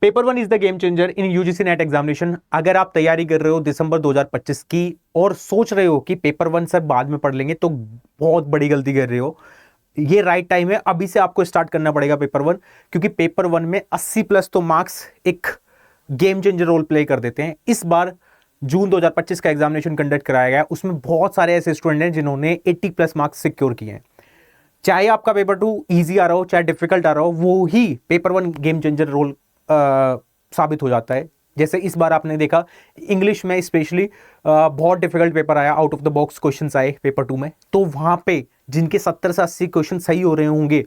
Paper one is the game changer in UGC net examination. अगर आप तैयारी कर रहे हो दिसंबर 2025 की और सोच रहे हो कि पेपर वन सर बाद में पढ़ लेंगे, तो बहुत बड़ी गलती कर रहे हो। ये राइट टाइम है, अभी से आपको स्टार्ट करना पड़ेगा पेपर वन, क्योंकि पेपर वन में 80 प्लस तो मार्क्स एक गेम चेंजर रोल प्ले कर देते हैं। इस बार जून 2025 का एग्जामिनेशन कंडक्ट कराया गया, उसमें बहुत सारे ऐसे स्टूडेंट हैं जिन्होंने 80 प्लस मार्क्स सिक्योर किए हैं। चाहे आपका पेपर टू इजी आ रहा हो चाहे डिफिकल्ट आ रहा हो, वो ही paper one game changer role साबित हो जाता है। जैसे इस बार आपने देखा इंग्लिश में स्पेशली बहुत डिफिकल्ट पेपर आया, out of the box questions आए पेपर टू में, तो वहां पे जिनके 70 से 80 क्वेश्चन सही हो रहे होंगे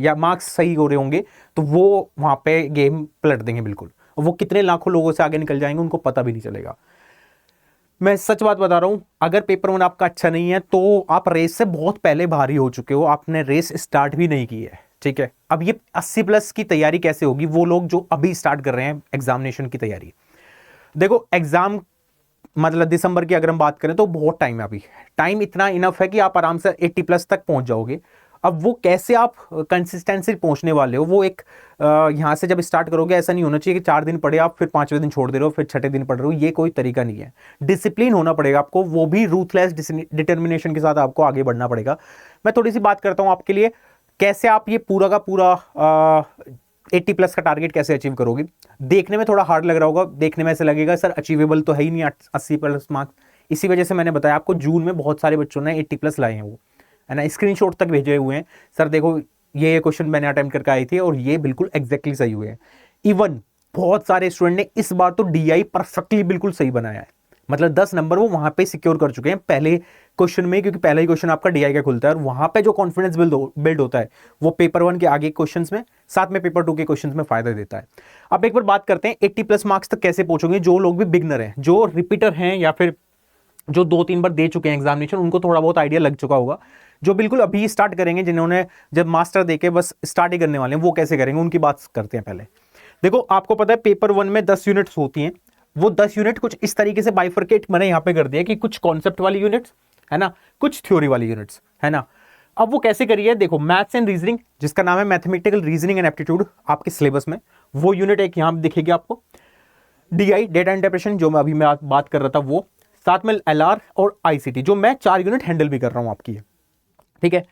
या मार्क्स सही हो रहे होंगे, तो वो वहां पे गेम पलट देंगे बिल्कुल। वो कितने लाखों लोगों से आगे निकल जाएंगे उनको पता भी नहीं चलेगा। मैं सच बात बता रहा हूं, अगर पेपर वन आपका अच्छा नहीं है तो आप रेस से बहुत पहले बाहर हो चुके हो, आपने रेस स्टार्ट भी नहीं की है। ठीक है, अब ये 80 प्लस की तैयारी कैसे होगी, वो लोग जो अभी स्टार्ट कर रहे हैं एग्जामिनेशन की तैयारी। देखो एग्जाम मतलब दिसंबर की अगर हम बात करें तो बहुत टाइम है, अभी टाइम इतना इनफ है कि आप आराम से 80 प्लस तक पहुंच जाओगे। अब वो कैसे आप कंसिस्टेंसी पहुंचने वाले हो, वो एक यहां से जब स्टार्ट करोगे, ऐसा नहीं होना चाहिए कि 4 दिन पढ़े आप फिर 5वें दिन छोड़ दे रहे हो फिर 6ठे दिन पढ़ रहे हो, ये कोई तरीका नहीं है। डिसिप्लिन होना पड़ेगा आपको, वो भी रूथलेस डिटर्मिनेशन के साथ आपको आगे बढ़ना पड़ेगा। मैं थोड़ी सी बात करता हूं आपके लिए, कैसे आप ये पूरा का पूरा 80 प्लस का टारगेट कैसे अचीव करोगे। देखने में थोड़ा हार्ड लग रहा होगा, देखने में ऐसे लगेगा सर अचीवेबल तो है ही नहीं 80 प्लस मार्क्स। इसी वजह से मैंने बताया आपको, जून में बहुत सारे बच्चों ने 80 प्लस लाए हैं, वो है ना, स्क्रीनशॉट तक भेजे हुए हैं, सर देखो ये क्वेश्चन मैंने अटेम्प्ट करके आई थी और ये बिल्कुल एग्जैक्टली सही हुए हैं। इवन बहुत सारे स्टूडेंट ने इस बार तो डीआई परफेक्टली बिल्कुल सही बनाया है, मतलब 10 नंबर वो वहां पे सिक्योर कर चुके हैं पहले क्वेश्चन में, क्योंकि पहला ही क्वेश्चन आपका डीआई का खुलता है और वहां पे जो कॉन्फिडेंस बिल्ड होता है वो पेपर वन के आगे क्वेश्चंस में, साथ में पेपर टू के क्वेश्चंस में फायदा देता है। अब एक बार बात करते हैं 80 प्लस मार्क्स तक कैसे पहुंचोगे। जो लोग भी बिगनर हैं, जो रिपीटर हैं या फिर जो 2-3 बार दे चुके हैं एग्जामिनेशन, उनको थोड़ा बहुत आइडिया लग चुका होगा। जो बिल्कुल अभी स्टार्ट करेंगे, जिन्होंने जब मास्टर देके बस स्टार्ट ही करने वाले हैं, वो कैसे करेंगे उनकी बात करते हैं। पहले देखो आपको पता है पेपर वन में 10 यूनिट्स होती हैं, वो 10 यूनिट कुछ इस तरीके से बाइफरकेट मैंने यहां पे कर दिया कि कुछ कॉन्सेप्ट वाली यूनिट्स है ना, कुछ थ्योरी वाली यूनिट्स है ना। अब वो कैसे करिए, देखो मैथ्स एंड रीजनिंग जिसका नाम है मैथमेटिकल रीजनिंग एंड एप्टीट्यूड आपके सिलेबस में, वो यूनिट एक यहां दिखेगी आपको। डीआई डेटा इंटरप्रेशन जो मैं अभी बात कर रहा था वो, साथ में एलआर और आईसीटी जो मैं 4 यूनिट हैंडल भी कर रहा हूं आपकी, ठीक है।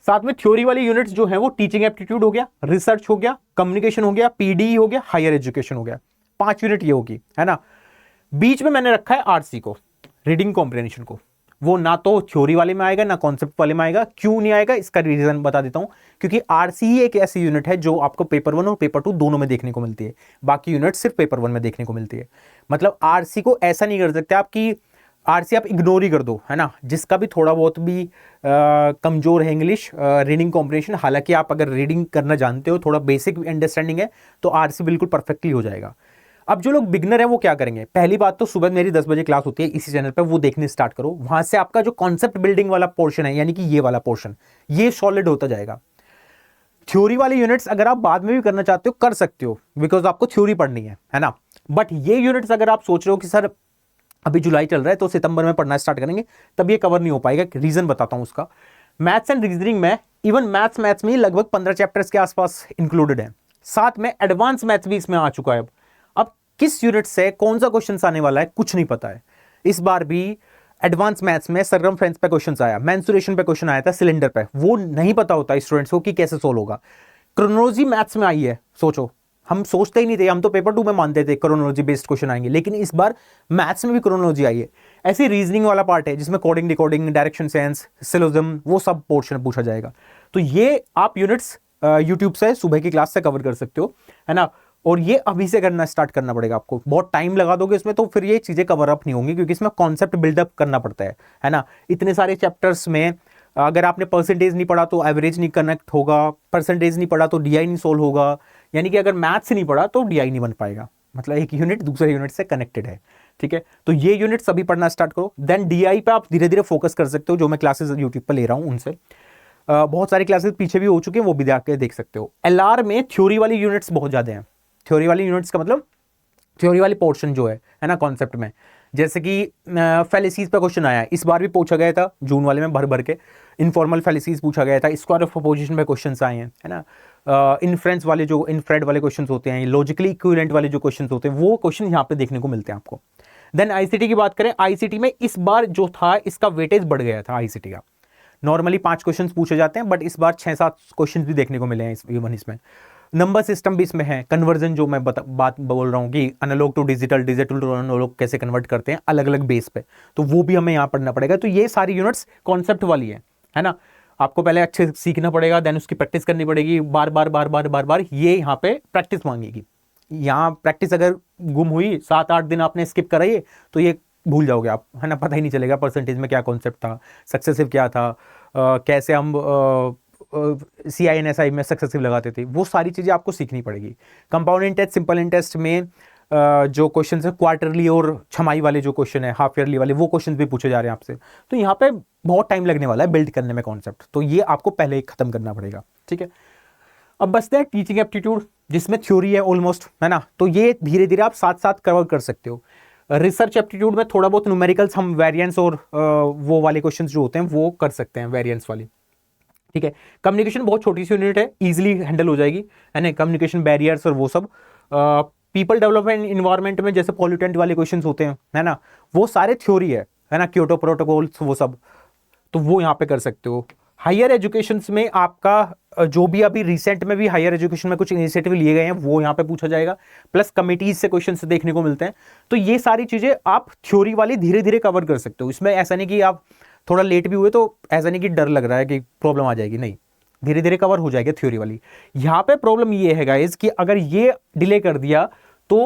साथ में थ्योरी वाली यूनिट्स जो है वो टीचिंग एप्टीट्यूड हो गया, रिसर्च हो गया, कम्युनिकेशन हो गया, पीडी हो गया, हायर एजुकेशन हो गया, 5 यूनिट ये होगी, है ना। बीच में मैंने रखा है आरसी को, रीडिंग कॉम्प्रिहेंशन को, वो ना तो थ्योरी वाले में आएगा ना कॉन्सेप्ट वाले में आएगा। क्यों नहीं आएगा इसका रीजन बता देता हूं, क्योंकि आरसी ही एक ऐसी यूनिट है जो आपको पेपर वन और पेपर टू दोनों में देखने को मिलती है, बाकी यूनिट सिर्फ पेपर वन में देखने को मिलती है। मतलब आरसी को ऐसा नहीं कर सकते आप कि आरसी आप इग्नोर ही कर दो, है ना। जिसका भी थोड़ा बहुत भी कमजोर है इंग्लिश रीडिंग कॉम्प्रिहेंशन, हालांकि आप अगर रीडिंग करना जानते हो, थोड़ा बेसिक अंडरस्टैंडिंग है, तो आरसी बिल्कुल परफेक्टली हो जाएगा। अब जो लोग बिगनर है वो क्या करेंगे, पहली बात तो सुबह मेरी 10 बजे क्लास होती है इसी चैनल पे, वो देखने स्टार्ट करो। वहां से आपका जो कॉन्सेप्ट बिल्डिंग वाला पोर्शन है, यानी कि ये वाला पोर्शन, ये सॉलिड होता जाएगा। थ्योरी वाली यूनिट्स अगर आप बाद में भी करना चाहते हो कर सकते हो, बिकॉज आपको थ्योरी पढ़नी है ना। बट ये यूनिट्स अगर आप सोच रहे हो कि सर अभी जुलाई चल रहा है तो सितंबर में पढ़ना स्टार्ट करेंगे, तब ये कवर नहीं हो पाएगा। रीजन बताता हूं उसका। मैथ्स एंड रीजनिंग में, इवन मैथ्स में लगभग 15 चैप्टर्स के आसपास इंक्लूडेड है, साथ में एडवांस मैथ्स भी इसमें आ चुका है। अब किस यूनिट से कौन सा क्वेश्चन आने वाला है कुछ नहीं पता है। इस बार भी एडवांस मैथ्स में सरकमफ्रेंस पे क्वेश्चन आया, मेंसुरेशन पे क्वेश्चन आया था, सिलेंडर पे, वो नहीं पता होता स्टूडेंट्स को कि कैसे सोल्व होगा। क्रोनोलॉजी मैथ्स में आई है, सोचो हम सोचते ही नहीं थे, हम तो पेपर टू में मानते थे क्रोनोलॉजी बेस्ड क्वेश्चन आएंगे, लेकिन इस बार मैथ्स में भी क्रोनोलॉजी आई है। ऐसी रीजनिंग वाला पार्ट है जिसमें coding, decoding, direction sense, syllogism, वो सब पोर्शन पूछा जाएगा। तो ये आप यूनिट्स यूट्यूब से सुबह की क्लास से कवर कर सकते हो, है ना। और ये अभी से करना स्टार्ट करना पड़ेगा आपको, बहुत टाइम लगा दोगे इसमें तो फिर ये चीजें कवर अप नहीं होंगी, क्योंकि इसमें कॉन्सेप्ट बिल्डअप करना पड़ता है ना। इतने सारे चैप्टर्स में अगर आपने परसेंटेज नहीं पढ़ा तो एवरेज नहीं कनेक्ट होगा, परसेंटेज नहीं पढ़ा तो डीआई नहीं सोल्व होगा, यानी कि अगर मैथ्स नहीं पढ़ा तो डीआई नहीं बन पाएगा। मतलब एक यूनिट दूसरे यूनिट से कनेक्टेड है, ठीक है। तो ये यूनिट सभी पढ़ना स्टार्ट करो, देन डीआई पे आप धीरे धीरे फोकस कर सकते हो, जो मैं क्लासेस यूट्यूब पर ले रहा हूँ उनसे। बहुत सारी क्लासेस पीछे भी हो चुके हैं, वो भी जाके देख सकते हो। एलआर में थ्योरी वाली यूनिट्स बहुत ज्यादा हैं। थ्योरी वाली यूनिट्स का मतलब थ्योरी वाली पोर्शन जो है ना कॉन्सेप्ट में, जैसे कि फैलेसीज पे क्वेश्चन आया है, इस बार भी पूछा गया था जून वाले में भर भर के। इनफॉर्मल फैलेसीज पूछा गया था, स्क्वायर ऑफ अपोजिशन पे क्वेश्चंस आए हैं, है ना। इन्फ्रेंस वाले जो इनफ्रेड वाले क्वेश्चंस होते हैं, लॉजिकली इक्विवेलेंट वाले जो क्वेश्चंस होते हैं, वो क्वेश्चन यहाँ पे देखने को मिलते हैं आपको। देन आईसीटी की बात करें, आईसीटी में इस बार जो था इसका वेटेज बढ़ गया था आईसीटी का। नॉर्मली 5 क्वेश्चंस पूछे जाते हैं, बट इस बार 6-7 क्वेश्चंस भी देखने को मिले हैं इवन इसमें। नंबर सिस्टम भी इसमें है, कन्वर्जन जो मैं बात बोल रहा हूँ कि analogue to digital, digital to analogue कैसे कन्वर्ट करते हैं अलग अलग बेस पे, तो वो भी हमें यहाँ पढ़ना पड़ेगा। तो ये सारी यूनिट्स कॉन्सेप्ट वाली है ना, आपको पहले अच्छे सीखना पड़ेगा, देन उसकी प्रैक्टिस करनी पड़ेगी, बार बार बार बार बार बार, ये यहाँ पे प्रैक्टिस मांगेगी। यहाँ प्रैक्टिस अगर गुम हुई, 7-8 दिन आपने स्किप कराइए, तो ये भूल जाओगे आप, है ना, पता ही नहीं चलेगा परसेंटेज में क्या कॉन्सेप्ट था, सक्सेसिव क्या था, कैसे हम CINSI में सक्सेसिव लगाते थे, वो सारी चीज़ें आपको सीखनी पड़ेगी। कंपाउंड इंटरेस्ट, सिंपल इंटरेस्ट में जो क्वेश्चन है क्वार्टरली और छमाही वाले जो क्वेश्चन है, हाफ ईयरली वाले, वो क्वेश्चन भी पूछे जा रहे हैं आपसे, तो यहाँ पे बहुत टाइम लगने वाला है बिल्ड करने में कॉन्सेप्ट, तो ये आपको पहले ही खत्म करना पड़ेगा, ठीक है। अब बचते हैं टीचिंग एप्टीट्यूड, जिसमें थ्योरी है ऑलमोस्ट, है ना, तो ये धीरे धीरे आप साथ साथ कवर कर सकते हो। रिसर्च एप्टीट्यूड में थोड़ा बहुत न्यूमेरिकल्स, हम वेरिएंस और वो वाले क्वेश्चंस जो होते हैं वो कर सकते हैं, वेरिएंस वाली, ठीक है। कम्युनिकेशन बहुत छोटी सी यूनिट है, इजीली हैंडल हो जाएगी, है ना, कम्युनिकेशन बैरियर्स और वो सब। पीपल डेवलपमेंट इन्वायरमेंट में जैसे पॉल्यूटेंट वाले क्वेश्चंस होते हैं, है ना, वो सारे थ्योरी है ना, क्योटो प्रोटोकॉल्स वो सब, तो वो यहाँ पे कर सकते हो। हायर एजुकेशन में आपका जो भी अभी रिसेंट में भी हायर एजुकेशन में कुछ इनिशिएटिव लिए गए हैं वो यहाँ पे पूछा जाएगा, प्लस कमिटीज से क्वेश्चंस देखने को मिलते हैं, तो ये सारी चीजें आप थ्योरी वाली धीरे धीरे कवर कर सकते हो। इसमें ऐसा नहीं कि आप थोड़ा लेट भी हुए तो ऐसा नहीं कि डर लग रहा है कि प्रॉब्लम आ जाएगी, नहीं, धीरे धीरे कवर हो जाएगी थ्योरी वाली। यहाँ पे प्रॉब्लम ये है गाइस कि अगर ये डिले कर दिया तो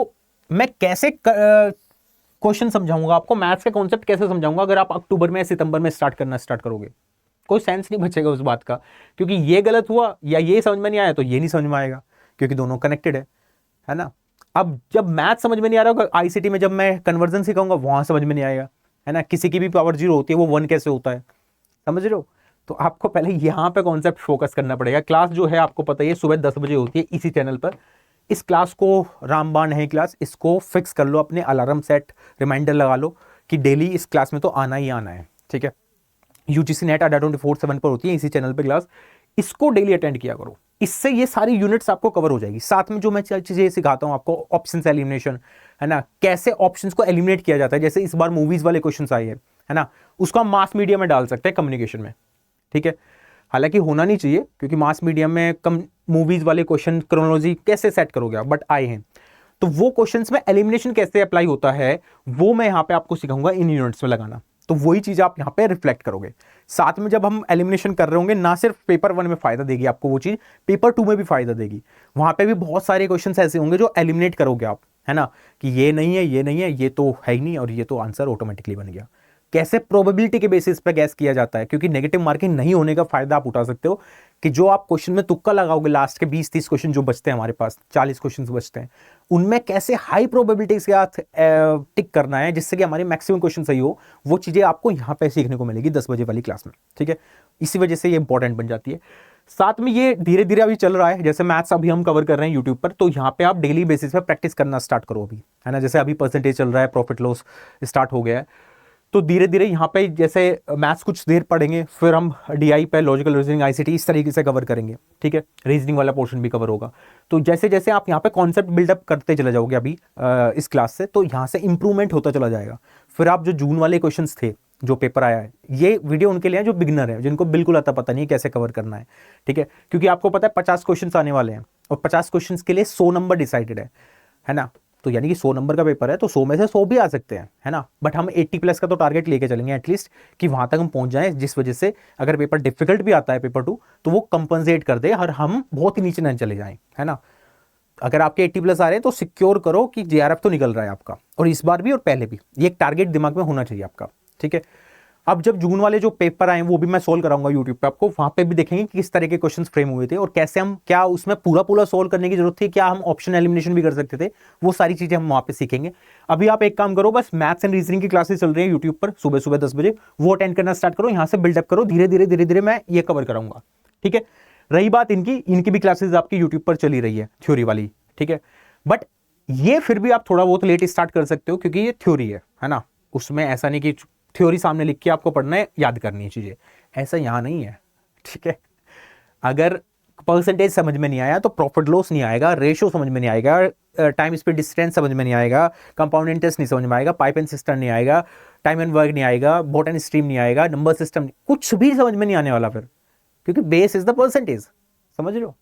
मैं कैसे क्वेश्चन समझाऊंगा आपको, मैथ्स के कॉन्सेप्ट कैसे समझाऊंगा अगर आप अक्टूबर में सितंबर में स्टार्ट करोगे, कोई सेंस नहीं बचेगा उस बात का, क्योंकि ये गलत हुआ या ये समझ में नहीं आया तो ये नहीं समझ में आएगा, क्योंकि दोनों कनेक्टेड है ना। अब जब मैथ समझ में नहीं आ रहा होगा, आईसीटी में जब मैं कन्वर्जन सिखाऊंगा वहां समझ में नहीं आएगा, है ना, किसी की भी पावर 0 होती है, वो 1 कैसे होता है, समझ रहे हो। तो आपको पहले यहाँ पे कॉन्सेप्ट फोकस करना पड़ेगा। क्लास जो है आपको पता ही है सुबह 10 बजे होती है इसी चैनल पर। इस क्लास को रामबाण है क्लास, इसको फिक्स कर लो, अपने अलार्म सेट, रिमाइंडर लगा लो कि डेली इस क्लास में तो आना ही आना है, ठीक है। UGC नेट अड्डा 24/7 पर होती है इसी चैनल पर क्लास, इसको डेली अटेंड किया करो, इससे ये सारी यूनिट्स आपको कवर हो जाएगी। साथ में जो मैं चीजें सिखाता हूँ आपको, ऑप्शंस एलिमिनेशन, है ना, कैसे ऑप्शंस को एलिमिनेट किया जाता है, जैसे इस बार मूवीज वाले क्वेश्चंस आए हैं, है ना, उसको हम मास मीडिया में डाल सकते हैं कम्युनिकेशन में, ठीक है। हालांकि होना नहीं चाहिए, क्योंकि मास मीडिया में कम मूवीज वाले क्वेश्चन क्रोनोलॉजी कैसे सेट करोगे आप, बट आए हैं, तो वो क्वेश्चंस में एलिमिनेशन कैसे अप्लाई होता है वो मैं यहाँ पे आपको सिखाऊंगा इन यूनिट्स में लगाना, तो वही चीज आप यहाँ पे रिफ्लेक्ट करोगे। साथ में जब हम एलिमिनेशन कर रहे होंगे, ना सिर्फ पेपर 1 में फायदा देगी आपको वो चीज, पेपर 2 में भी फायदा देगी, वहां पे भी बहुत सारे क्वेश्चंस ऐसे होंगे जो एलिमिनेट करोगे आप, है ना, कि ये नहीं है, ये नहीं है, ये तो है ही नहीं, और ये तो आंसर ऑटोमेटिकली बन गया। कैसे प्रोबेबिलिटी के बेसिस पे गैस किया जाता है, क्योंकि नेगेटिव मार्किंग नहीं होने का फायदा आप उठा सकते हो कि जो आप क्वेश्चन में तुक्का लगाओगे, लास्ट के 20-30 क्वेश्चन जो बचते हैं हमारे पास, 40 क्वेश्चन बचते हैं, उनमें कैसे हाई प्रोबेबिलिटी के साथ टिक करना है जिससे कि हमारे मैक्सिमम क्वेश्चन सही हो, वो चीजें आपको यहाँ पे सीखने को मिलेगी 10 बजे वाली क्लास में, ठीक है। इसी वजह से ये इंपॉर्टेंट बन जाती है। साथ में ये धीरे धीरे अभी चल रहा है, जैसे मैथ्स अभी हम कवर कर रहे हैं यूट्यूब पर, तो यहाँ पे आप डेली बेसिस पे प्रैक्टिस करना स्टार्ट करो अभी, है ना, जैसे अभी परसेंटेज चल रहा है, प्रॉफिट लॉस स्टार्ट हो गया है, तो धीरे धीरे यहाँ पे जैसे मैथ्स कुछ देर पढ़ेंगे, फिर हम DI पे लॉजिकल रीजनिंग, ICT इस तरीके से कवर करेंगे, ठीक है। रीजनिंग वाला पोर्शन भी कवर होगा, तो जैसे जैसे आप यहाँ पे कॉन्सेप्ट बिल्डअप करते चले जाओगे अभी इस क्लास से, तो यहाँ से इंप्रूवमेंट होता चला जाएगा। फिर आप जो जून वाले क्वेश्चंस थे जो पेपर आया है, ये वीडियो उनके लिए है जो बिगिनर है, जिनको बिल्कुल आता पता नहीं कैसे कवर करना है, ठीक है, क्योंकि आपको पता है 50 क्वेश्चन आने वाले हैं, और 50 क्वेश्चन के लिए 100 नंबर डिसाइडेड है ना, तो यानी कि 100 नंबर का पेपर है, तो 100 में से 100 भी आ सकते हैं, है ना, बट हम 80+ का तो टारगेट लेके चलेंगे एटलीस्ट, कि वहां तक हम पहुंच जाएं, जिस वजह से अगर पेपर डिफिकल्ट भी आता है पेपर 2, तो वो कंपनसेट कर दे और हम बहुत ही नीचे न चले जाएं, है ना। अगर आपके 80+ आ रहे हैं तो सिक्योर करो कि JRF तो निकल रहा है आपका, और इस बार भी और पहले भी, ये एक टारगेट दिमाग में होना चाहिए आपका, ठीक है। अब जब जून वाले जो पेपर आए वो भी मैं सोल्व कराऊंगा यूट्यूब पे आपको, वहां पे भी देखेंगे कि किस तरह के क्वेश्चंस फ्रेम हुए थे और कैसे हम, क्या उसमें पूरा सोल्व करने की जरूरत थी, क्या हम ऑप्शन एलिमिनेशन भी कर सकते थे, वो सारी चीजें हम वहां पे सीखेंगे। अभी आप एक काम करो, बस मैथ्स एंड रीजनिंग की क्लासेस चल रही है यूट्यूब पर सुबह सुबह 10 बजे, वो अटेंड करना स्टार्ट करो, यहाँ से बिल्डअप करो, धीरे धीरे मैं ये कवर कराऊंगा, ठीक है। रही बात इनकी भी क्लासेस आपकी यूट्यूब पर चली रही है थ्योरी वाली, ठीक है, बट ये फिर भी आप थोड़ा बहुत लेट स्टार्ट कर सकते हो, क्योंकि ये थ्योरी है ना, उसमें ऐसा नहीं कि थ्योरी सामने लिख के आपको पढ़ना है, याद करनी है चीजें, ऐसा यहां नहीं है, ठीक है। अगर परसेंटेज समझ में नहीं आया तो प्रॉफिट लॉस नहीं आएगा, रेशियो समझ में नहीं आएगा, टाइम स्पीड डिस्टेंस समझ में नहीं आएगा, कंपाउंड इंटरेस्ट नहीं समझ में आएगा, पाइप एंड सिस्टम नहीं आएगा, टाइम एंड वर्क नहीं आएगा, बॉट एंड स्ट्रीम नहीं आएगा, नंबर सिस्टम, कुछ भी समझ में नहीं आने वाला फिर, क्योंकि बेस इज द परसेंटेज। समझ रहे हो?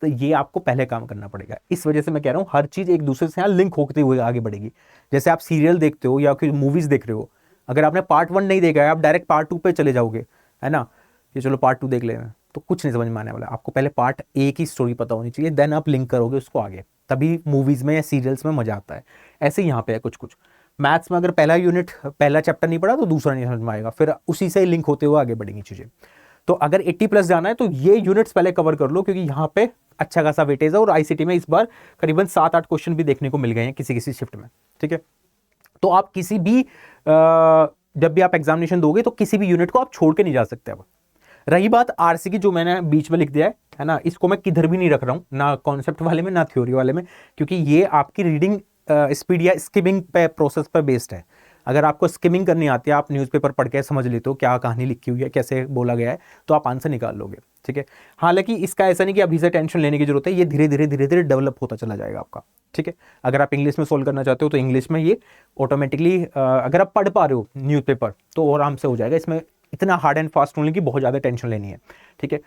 तो ये आपको पहले काम करना पड़ेगा। इस वजह से मैं कह रहा हूँ हर चीज एक दूसरे से यहाँ लिंक होते हुए आगे बढ़ेगी। जैसे आप सीरियल देखते हो या फिर मूवीज देख रहे हो, अगर आपने पार्ट 1 नहीं देखा है, आप डायरेक्ट पार्ट 2 पे चले जाओगे, है ना, ये चलो पार्ट 2 देख लेना, तो कुछ नहीं समझ में आने वाला। आपको पहले पार्ट 1 की स्टोरी पता होनी चाहिए, देन आप लिंक करोगे उसको आगे, तभी मूवीज में या सीरियल्स में मजा आता है। ऐसे ही यहाँ पे है कुछ कुछ। मैथ्स में अगर पहला यूनिट, पहला चैप्टर नहीं पढ़ा तो दूसरा नहीं समझ में आएगा, फिर उसी से लिंक होते हुए आगे बढ़ेंगी चीजें। तो अगर 80+ जाना है तो ये यूनिट्स पहले कवर कर लो, क्योंकि यहाँ पे अच्छा खासा वेटेज है, और आईसीटी में इस बार करीबन 7-8 क्वेश्चन भी देखने को मिल गए हैं किसी किसी शिफ्ट में। ठीक है, तो आप किसी भी जब भी आप एग्जामिनेशन दोगे तो किसी भी यूनिट को आप छोड़ के नहीं जा सकते। अब रही बात आरसी की, जो मैंने बीच में लिख दिया है ना, इसको मैं किधर भी नहीं रख रहा हूँ, ना कॉन्सेप्ट वाले में ना थ्योरी वाले में, क्योंकि ये आपकी रीडिंग स्पीड या स्किमिंग पे प्रोसेस पर बेस्ड है। अगर आपको स्किमिंग करनी आती है, आप न्यूज़पेपर पढ़ के समझ लेते हो क्या कहानी लिखी हुई है, कैसे बोला गया है, तो आप आंसर निकाल लोगे। ठीक है, हालांकि इसका ऐसा नहीं कि अभी से टेंशन लेने की जरूरत है, ये धीरे धीरे डेवलप होता चला जाएगा आपका। ठीक है, अगर आप इंग्लिश में सोल्व करना चाहते हो तो इंग्लिश में ये ऑटोमेटिकली, अगर आप पढ़ पा रहे हो न्यूज़पेपर तो आराम से हो जाएगा। इसमें इतना हार्ड एंड फास्ट होने की बहुत ज़्यादा टेंशन लेनी है। ठीक है,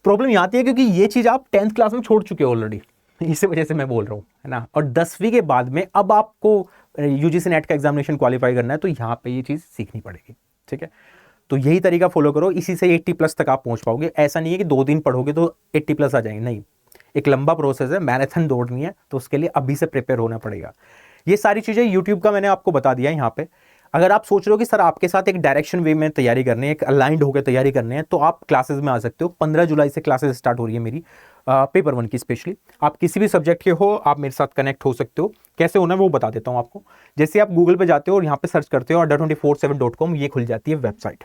प्रॉब्लम यहाँ आती है क्योंकि ये चीज़ आप 10th क्लास में छोड़ चुके हो ऑलरेडी, इसी वजह से मैं बोल रहा हूँ, है ना। और 10वीं के बाद में अब आपको यूजीसी नेट का एग्जामिनेशन क्वालिफाई करना है, तो यहाँ पे ये चीज़ सीखनी पड़ेगी। ठीक है, तो यही तरीका फॉलो करो, इसी से 80+ तक आप पहुँच पाओगे। ऐसा नहीं है कि 2 दिन पढ़ोगे तो 80+ आ जाएंगे, नहीं, एक लंबा प्रोसेस है, मैराथन दौड़नी है, तो उसके लिए अभी से प्रिपेयर होना पड़ेगा। ये सारी चीज़ें यूट्यूब का मैंने आपको बता दिया है यहाँ पे। अगर आप सोच रहे हो कि सर आपके साथ एक डायरेक्शन वे में तैयारी करनी है, एक अलाइंड होकर तैयारी करनी है, तो आप क्लासेस में आ सकते हो। 15 जुलाई से क्लासेस स्टार्ट हो रही है मेरी, पेपर 1 की स्पेशली। आप किसी भी सब्जेक्ट के हो, आप मेरे साथ कनेक्ट हो सकते हो। कैसे होना है वो बता देता हूँ आपको। जैसे आप गूगल पे जाते हो और यहाँ पे सर्च करते हो adda247.com, ये खुल जाती है वेबसाइट।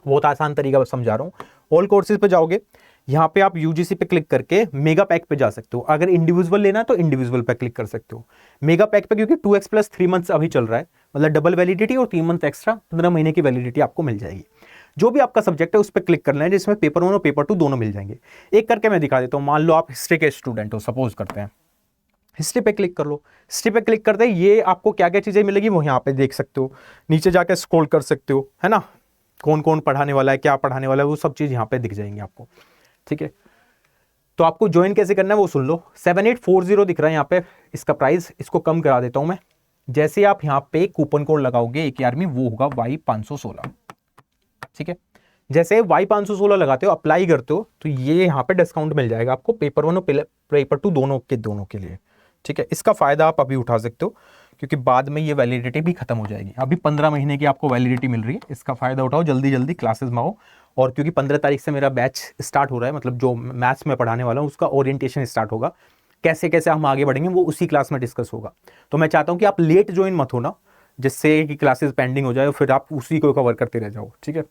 बहुत आसान तरीका समझा रहा हूँ। ऑल कोर्सेज पे जाओगे, यहाँ पे आप यूजीसी पे क्लिक करके मेगा पैक पे जा सकते हो। अगर इंडिविजुअल लेना है तो इंडिविजुअल पे क्लिक कर सकते हो। मेगा पैक पे क्योंकि 2x + 3 मंथ्स अभी चल रहा है, मतलब डबल वैलिडिटी और 3 मंथ एक्स्ट्रा 15 महीने की वैलिडिटी आपको मिल जाएगी। जो भी आपका सब्जेक्ट है उस पर क्लिक करना है, जिसमें पेपर 1 और पेपर 2 दोनों मिल जाएंगे। एक करके मैं दिखा देता हूँ। मान लो आप हिस्ट्री के स्टूडेंट हो, सपोज करते हैं, हिस्ट्री पे क्लिक कर लो। हिस्ट्री पे क्लिक करते ही ये आपको क्या क्या चीज़ें मिलेगी वो यहाँ पे देख सकते हो। नीचे जाके स्क्रॉल कर सकते हो, है ना, कौन कौन पढ़ाने वाला है, क्या पढ़ाने वाला है, वो सब चीज़ यहाँ पे दिख जाएंगी आपको। ठीक है, तो आपको ज्वाइन कैसे करना है वो सुन लो। 7840 दिख रहा है यहाँ पे इसका प्राइस, इसको कम करा देता हूँ मैं। जैसे आप यहाँ पे कूपन कोड लगाओगे एक आर्मी, वो होगा Y516। ठीक है, जैसे Y516 लगाते हो, अप्लाई करते हो, तो ये यहाँ पे डिस्काउंट मिल जाएगा आपको पेपर 1 और पेपर 2 दोनों के लिए। ठीक है, इसका फायदा आप अभी उठा सकते हो, क्योंकि बाद में ये वैलिडिटी भी खत्म हो जाएगी। अभी 15 महीने की आपको वैलिडिटी मिल रही है, इसका फायदा उठाओ, जल्दी जल्दी क्लासेस में आओ। और क्योंकि 15 तारीख से मेरा बैच स्टार्ट हो रहा है, मतलब जो मैथ्स में पढ़ाने वाला हूँ उसका ओरिएंटेशन स्टार्ट होगा। कैसे कैसे हम आगे बढ़ेंगे वो उसी क्लास में डिस्कस होगा। तो मैं चाहता हूँ कि आप लेट ज्वाइन मत होना, जिससे कि क्लासेस पेंडिंग हो जाए और फिर आप उसी को कवर करते रह जाओ। ठीक है,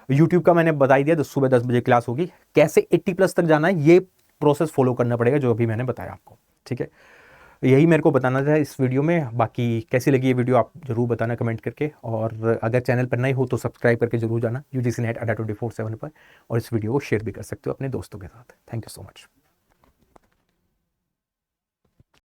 यूट्यूब का मैंने बता ही दिया, सुबह 10 बजे क्लास होगी। कैसे 80+ तक जाना है ये प्रोसेस फॉलो करना पड़ेगा, जो अभी मैंने बताया आपको। ठीक है, यही मेरे को बताना था इस वीडियो में। बाकी कैसी लगी ये वीडियो आप जरूर बताना कमेंट करके, और अगर चैनल पर नए हो तो सब्सक्राइब करके जरूर जाना यूजीसी नेट adda247 पर, और इस वीडियो को शेयर भी कर सकते हो अपने दोस्तों के साथ। Thank you so much.